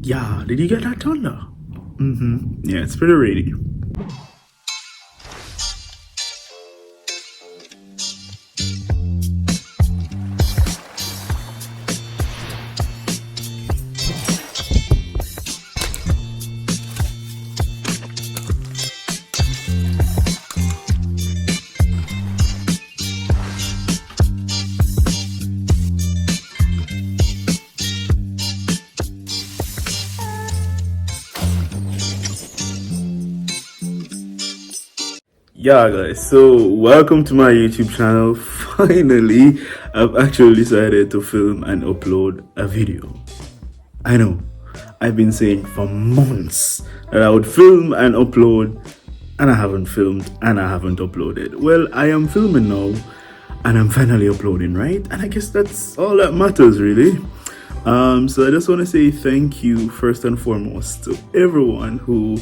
Yeah, did you get that thunder? Yeah, it's pretty ready. Yeah guys, so welcome to my YouTube channel. Finally, I've actually decided to film and upload a video. I know, I've been saying for months that I would film and upload, and I haven't filmed and I haven't uploaded. Well, I am filming now and I'm finally uploading, right? And I guess that's all that matters really. So I just want to say thank you first and foremost to everyone who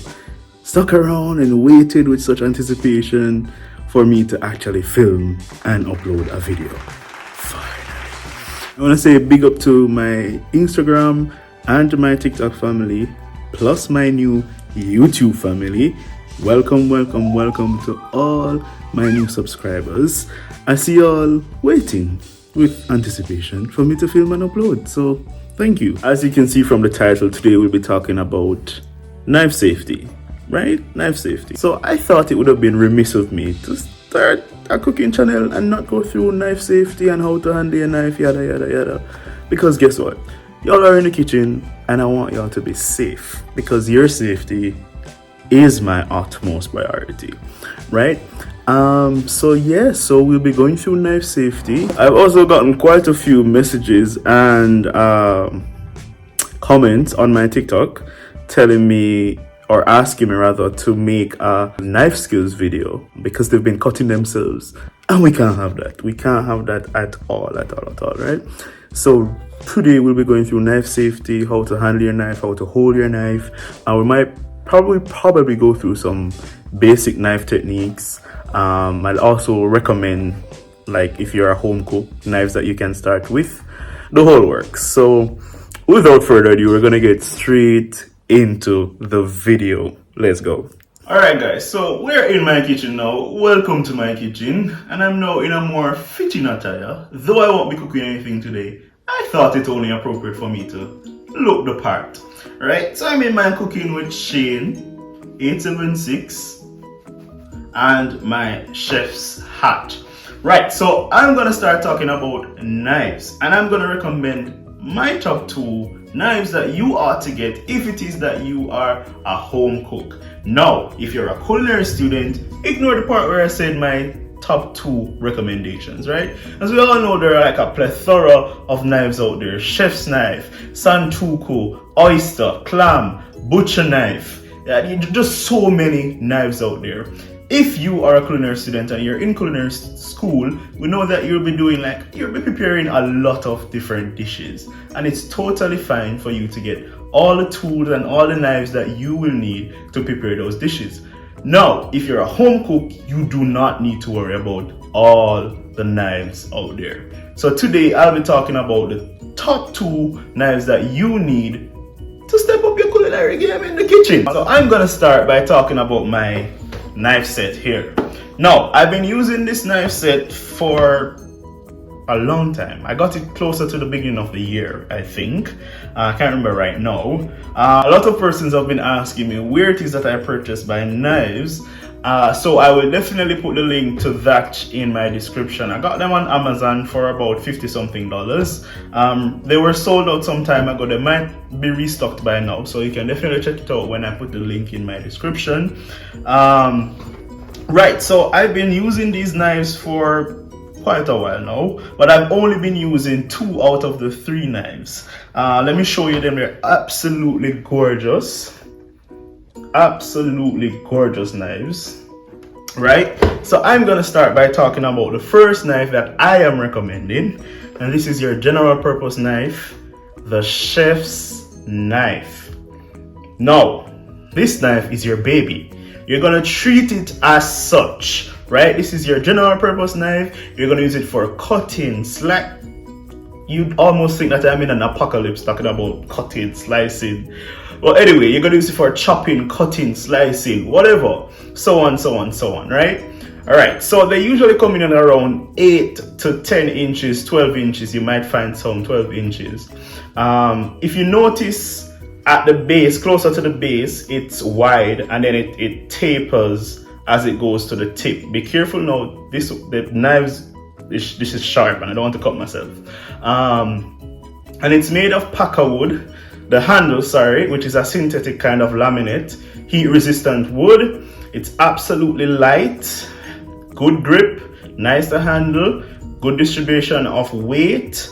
stuck around and waited with such anticipation for me to actually film and upload a video. Finally. I want to say big up to my Instagram and my TikTok family, plus my new YouTube family. Welcome, welcome, welcome to all my new subscribers. I see y'all waiting with anticipation for me to film and upload. So thank you. As you can see from the title, today we'll be talking about knife safety. Right? Knife safety. So I thought it would have been remiss of me to start a cooking channel and not go through knife safety and how to handle a knife, yada yada yada. Because guess what? Y'all are in the kitchen and I want y'all to be safe, because your safety is my utmost priority. Right? So we'll be going through knife safety. I've also gotten quite a few messages and comments on my TikTok telling me, or asking me rather, to make a knife skills video because they've been cutting themselves, and we can't have that. We can't have that at all, right? So today we'll be going through knife safety, how to handle your knife, how to hold your knife, and we might probably go through some basic knife techniques. I'll also recommend, like, if you're a home cook, knives that you can start with, the whole works. So without further ado, we're gonna get straight into the video. Let's go. Alright guys, so we're in my kitchen now. Welcome to my kitchen, and I'm now in a more fitting attire. Though I won't be cooking anything today, I thought it only appropriate for me to look the part. Right, so I'm in my Cooking with Shane 876 and my chef's hat. Right, so I'm gonna start talking about knives, and I'm gonna recommend my top 2 knives that you ought to get if it is that you are a home cook. Now, if you're a culinary student, ignore the part where I said my top 2 recommendations, right? As we all know, there are like a plethora of knives out there. Chef's knife, santoku, oyster, clam, butcher knife. Yeah, just so many knives out there. If you are a culinary student and you're in culinary school, we know that you'll be preparing a lot of different dishes, and it's totally fine for you to get all the tools and all the knives that you will need to prepare those dishes. Now, if you're a home cook, you do not need to worry about all the knives out there. So today I'll be talking about the top 2 knives that you need to step up your culinary game in the kitchen. So I'm gonna start by talking about my knife set here. Now, I've been using this knife set for a long time. I got it closer to the beginning of the year, I think. I can't remember right now. A lot of persons have been asking me where it is that I purchased my knives. So I will definitely put the link to that in my description. I got them on Amazon for about $50 something. They were sold out some time ago. They might be restocked by now, so you can definitely check it out when I put the link in my description. Right, so I've been using these knives for quite a while now, but I've only been using 2 out of the 3 knives. Let me show you them. They're absolutely gorgeous. Absolutely gorgeous knives. Right, so I'm gonna start by talking about the first knife that I am recommending, and this is your general purpose knife, the chef's knife. Now, this knife is your baby. You're gonna treat it as such, right? This is your general purpose knife. You're gonna use it for cutting, you'd almost think that I'm in an apocalypse talking about cutting, slicing. Well, anyway, you're gonna use it for chopping, cutting, slicing, whatever, so on, so on, so on, right? All right, so they usually come in at around 8 to 10 inches, 12 inches. You might find some 12 inches. If you notice at the base, closer to the base, it's wide, and then it tapers as it goes to the tip. Be careful now, the knives, this is sharp and I don't want to cut myself. And it's made of packer wood. The handle, which is a synthetic kind of laminate, heat resistant wood. It's absolutely light, good grip, nice to handle, good distribution of weight.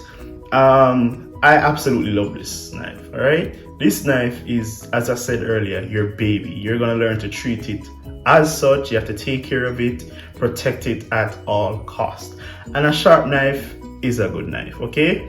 I absolutely love this knife. All right, this knife is, as I said earlier, your baby. You're gonna learn to treat it as such. You have to take care of it, protect it at all costs. And a sharp knife is a good knife. Okay.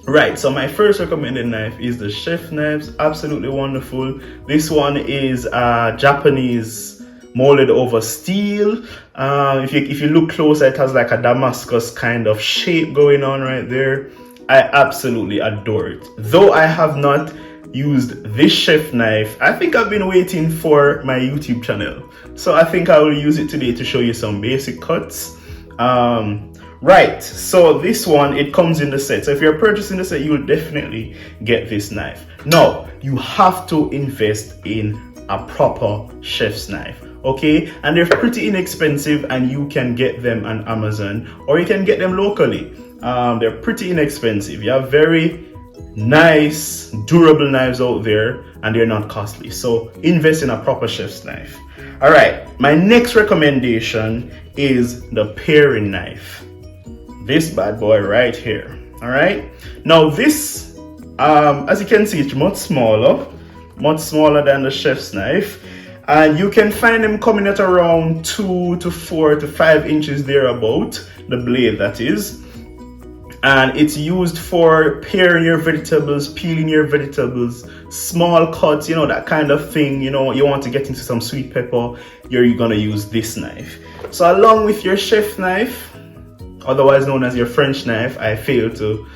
Right, so my first recommended knife is the chef knives. Absolutely wonderful. This one is Japanese molded over steel. If you look closer, it has like a Damascus kind of shape going on right there. I absolutely adore it. Though I have not used this chef knife, I think I've been waiting for my YouTube channel. So I think I will use it today to show you some basic cuts. Right, so this one, it comes in the set. So if you're purchasing the set, you will definitely get this knife. Now, you have to invest in a proper chef's knife, okay? And they're pretty inexpensive, and you can get them on Amazon, or you can get them locally. They're pretty inexpensive. You have very nice, durable knives out there, and they're not costly. So invest in a proper chef's knife. All right, my next recommendation is the paring knife. This bad boy right here. All right, now this, as you can see, it's much smaller than the chef's knife, and you can find them coming at around 2 to 4 to 5 inches thereabout, the blade that is. And it's used for paring your vegetables, peeling your vegetables, small cuts, you know, that kind of thing. You know, you want to get into some sweet pepper, you're gonna use this knife. So along with your chef knife, otherwise known as your French knife, I failed to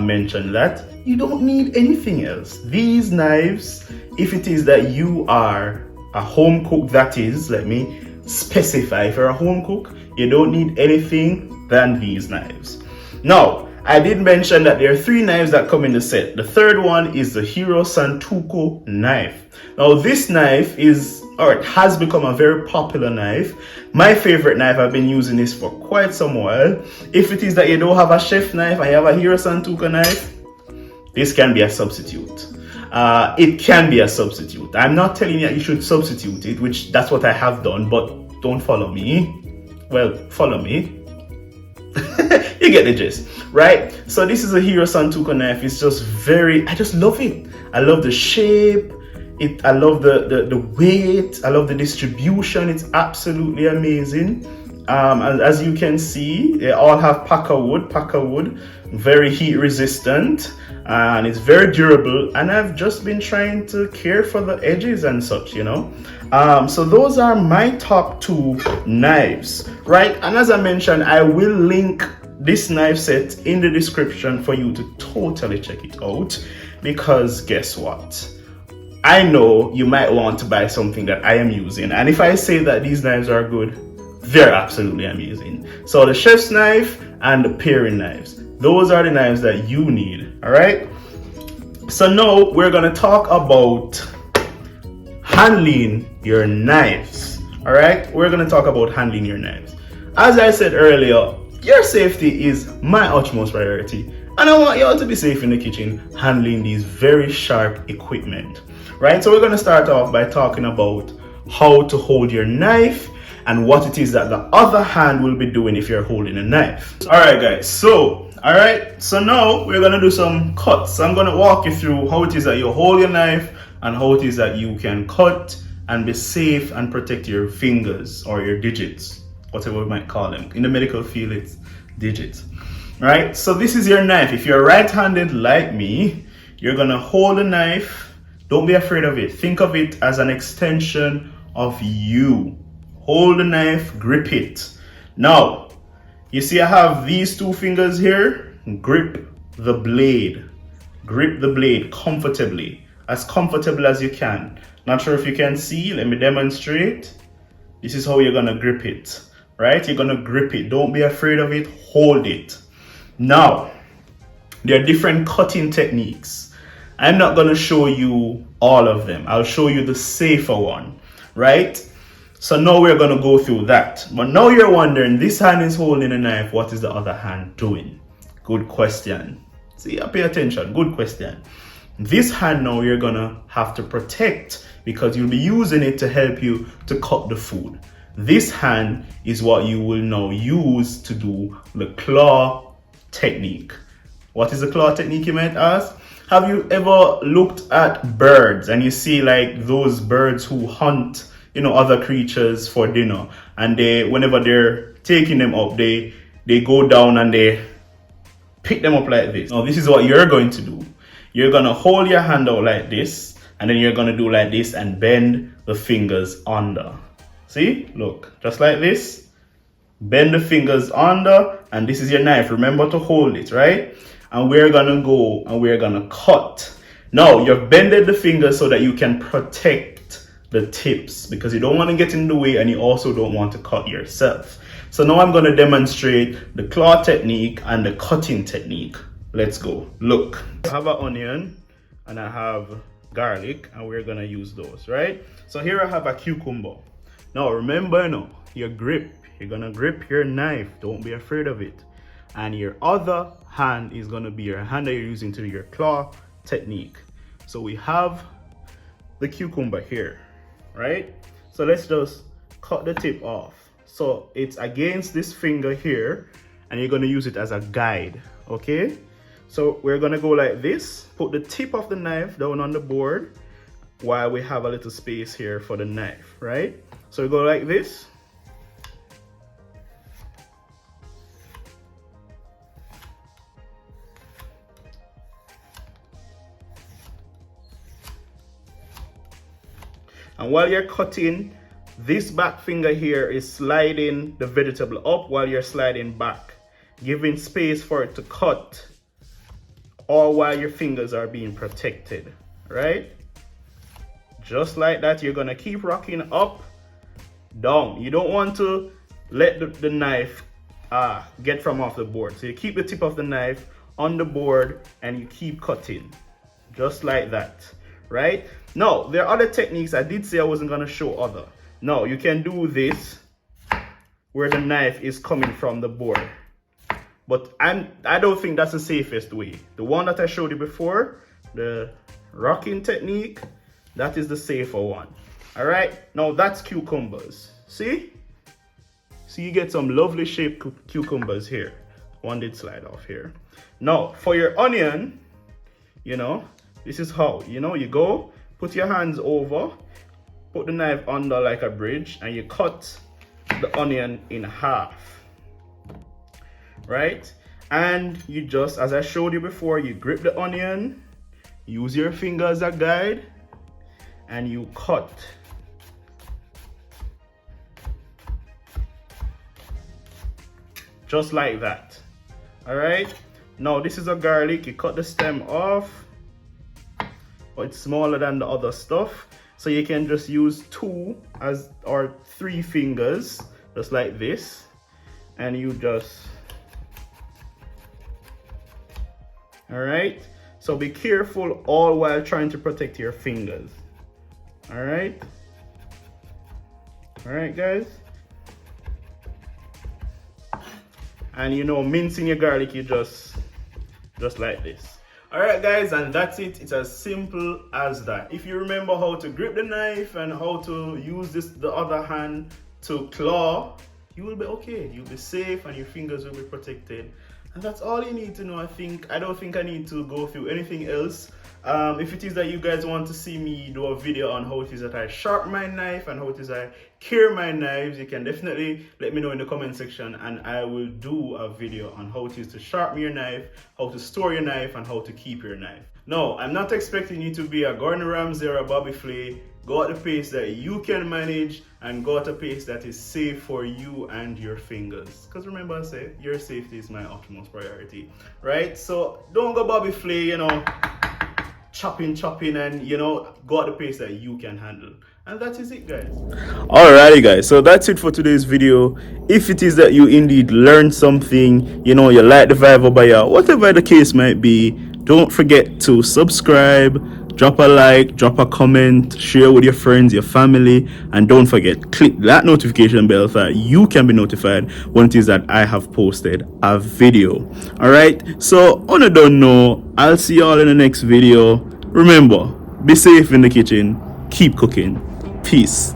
mention that, you don't need anything else. These knives, if it is that you are a home cook, that is, let me specify, if you're a home cook, you don't need anything than these knives. Now, I did mention that there are 3 knives that come in the set. The third one is the Hero Santoku knife. Now, this knife it has become a very popular knife. My favorite knife, I've been using this for quite some while. If it is that you don't have a chef knife and you have a Hero Santoku knife, this can be a substitute. It can be a substitute. I'm not telling you that you should substitute it, which that's what I have done, but don't follow me. Well, follow me. You get the gist, right? So this is a Hero Santoku knife. It's just I just love it. I love the shape. I love the weight. I love the distribution. It's absolutely amazing. And as you can see, they all have packer wood, very heat resistant, and it's very durable. And I've just been trying to care for the edges and such, you know. So those are my top 2 knives, right? And as I mentioned, I will link this knife set in the description for you to totally check it out, because guess what? I know you might want to buy something that I am using, and if I say that these knives are good, they're absolutely amazing. So the chef's knife and the paring knives, those are the knives that you need. All right, so now we're gonna talk about handling your knives. All right, we're gonna talk about handling your knives. As I said earlier, your safety is my utmost priority, and I want you all to be safe in the kitchen handling these very sharp equipment, right? So we're going to start off by talking about how to hold your knife and what it is that the other hand will be doing if you're holding a knife. All right, guys. So now we're going to do some cuts. I'm going to walk you through how it is that you hold your knife and how it is that you can cut and be safe and protect your fingers or your digits, whatever we might call them. In the medical field, it's digits, right? So this is your knife. If you're right-handed like me, you're gonna hold a knife. Don't be afraid of it. Think of it as an extension of you. Hold the knife, grip it. Now, You see I have these two fingers here. Grip the blade. Grip the blade comfortably, as comfortable as you can. Not sure if you can see, let me demonstrate. This is how you're gonna grip it, right? You're gonna grip it, don't be afraid of it, hold it. Now, there are different cutting techniques. I'm not gonna show you all of them. I'll show you the safer one, right? So now we're gonna go through that. But now you're wondering, this hand is holding a knife, what is the other hand doing? Good question. See, pay attention, good question. This hand now you're gonna have to protect because you'll be using it to help you to cut the food. This hand is what you will now use to do the claw technique. What is the claw technique, you might ask? Have you ever looked at birds and you see like those birds who hunt, other creatures for dinner, and whenever they're taking them up, they go down and they pick them up like this. Now this is what you're going to do. You're gonna hold your hand out like this, and then you're gonna do like this and bend the fingers under. See, look, just like this. Bend the fingers under, and this is your knife. Remember to hold it, right? And we're gonna go and we're gonna cut. Now you've bended the fingers so that you can protect the tips, because you don't want to get in the way and you also don't want to cut yourself. So now I'm going to demonstrate the claw technique and the cutting technique. Let's go. Look, I have an onion and I have garlic, and we're going to use those, right? So here I have a cucumber. Now remember, your grip. You're going to grip your knife. Don't be afraid of it. And your other hand is going to be your hand that you're using to do your claw technique. So we have the cucumber here, right? So let's just cut the tip off. So it's against this finger here, and you're going to use it as a guide, okay? So we're going to go like this, put the tip of the knife down on the board while we have a little space here for the knife, right? So we go like this. And while you're cutting, this back finger here is sliding the vegetable up while you're sliding back, giving space for it to cut, all while your fingers are being protected, right? Just like that, you're gonna keep rocking up, down. You don't want to let the knife get from off the board. So you keep the tip of the knife on the board and you keep cutting, just like that, right? Now, there are other techniques. I did say I wasn't gonna show other. No, you can do this where the knife is coming from the board. But I don't think that's the safest way. The one that I showed you before, the rocking technique, that is the safer one. All right, now that's cucumbers. See? So you get some lovely shaped cucumbers here. One did slide off here. Now, for your onion, this is how, you go, put your hands over, put the knife under like a bridge, and you cut the onion in half, right? And you just, as I showed you before, you grip the onion, use your finger as a guide, and you cut. Just like that. All right? Now this is a garlic, you cut the stem off, but it's smaller than the other stuff. So you can just use 2 or 3 fingers, just like this, and you just, all right? So be careful all while trying to protect your fingers. All right? All right, guys? And mincing your garlic, you just like this. Alright guys, and that's it. It's as simple as that. If you remember how to grip the knife and how to use the other hand to claw, you will be okay. You'll be safe and your fingers will be protected. And that's all you need to know. I don't think I need to go through anything else. If it is that you guys want to see me do a video on how it is that I sharpen my knife and how it is I cure my knives, you can definitely let me know in the comment section, and I will do a video on how it is to sharpen your knife, how to store your knife, and how to keep your knife. No, I'm not expecting you to be a Gordon Ramsay or a Bobby Flay Go at the pace that you can manage, and go at a pace that is safe for you and your fingers. Because remember, I say your safety is my utmost priority, right? So don't go Bobby Flay, chopping, and go at the pace that you can handle. And that is it, guys. Alrighty, guys, so that's it for today's video. If it is that you indeed learned something, you like the vibe of Baya, whatever the case might be, don't forget to subscribe, drop a like, drop a comment, share with your friends, your family, and don't forget, click that notification bell so that you can be notified when it is that I have posted a video. Alright, so on a don't know, I'll see y'all in the next video. Remember, be safe in the kitchen, keep cooking. Peace.